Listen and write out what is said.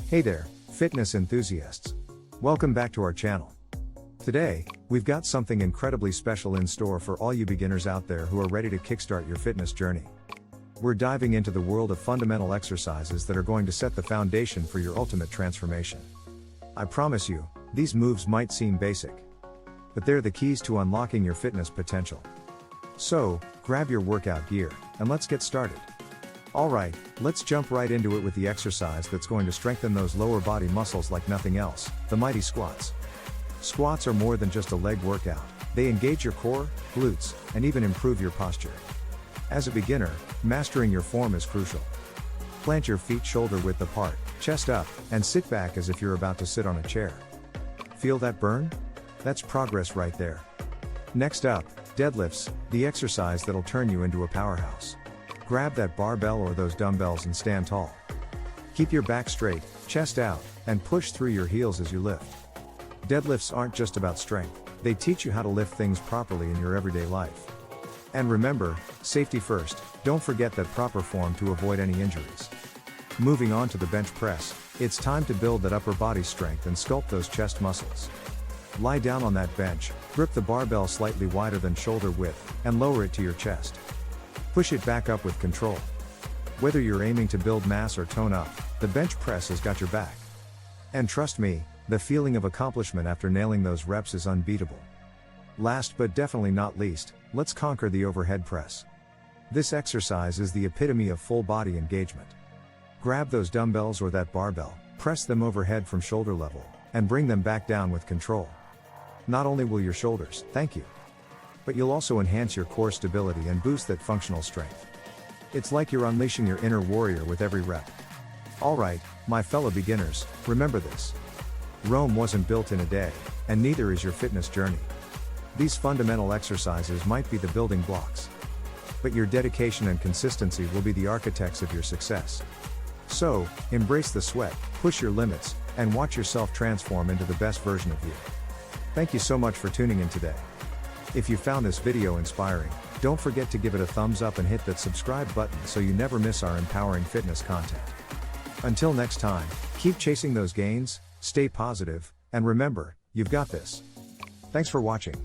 Hey there, fitness enthusiasts. Welcome back to our channel. Today, we've got something incredibly special in store for all you beginners out there who are ready to kickstart your fitness journey. We're diving into the world of fundamental exercises that are going to set the foundation for your ultimate transformation. I promise you, these moves might seem basic, but they're the keys to unlocking your fitness potential. So, grab your workout gear, and let's get started. Alright, let's jump right into it with the exercise that's going to strengthen those lower body muscles like nothing else, the mighty squats. Squats are more than just a leg workout, they engage your core, glutes, and even improve your posture. As a beginner, mastering your form is crucial. Plant your feet shoulder width apart, chest up, and sit back as if you're about to sit on a chair. Feel that burn? That's progress right there. Next up, deadlifts, the exercise that'll turn you into a powerhouse. Grab that barbell or those dumbbells and stand tall. Keep your back straight, chest out, and push through your heels as you lift. Deadlifts aren't just about strength, they teach you how to lift things properly in your everyday life. And remember, safety first, don't forget that proper form to avoid any injuries. Moving on to the bench press, it's time to build that upper body strength and sculpt those chest muscles. Lie down on that bench, grip the barbell slightly wider than shoulder width, and lower it to your chest. Push it back up with control. Whether you're aiming to build mass or tone up, the bench press has got your back. And trust me, the feeling of accomplishment after nailing those reps is unbeatable. Last but definitely not least, let's conquer the overhead press. This exercise is the epitome of full body engagement. Grab those dumbbells or that barbell, press them overhead from shoulder level, and bring them back down with control. Not only will your shoulders thank you, but you'll also enhance your core stability and boost that functional strength. It's like you're unleashing your inner warrior with every rep. Alright, my fellow beginners, remember this. Rome wasn't built in a day, and neither is your fitness journey. These fundamental exercises might be the building blocks, but your dedication and consistency will be the architects of your success. So, embrace the sweat, push your limits, and watch yourself transform into the best version of you. Thank you so much for tuning in today. If you found this video inspiring, don't forget to give it a thumbs up and hit that subscribe button so you never miss our empowering fitness content. Until next time, keep chasing those gains, stay positive, and remember, you've got this. Thanks for watching.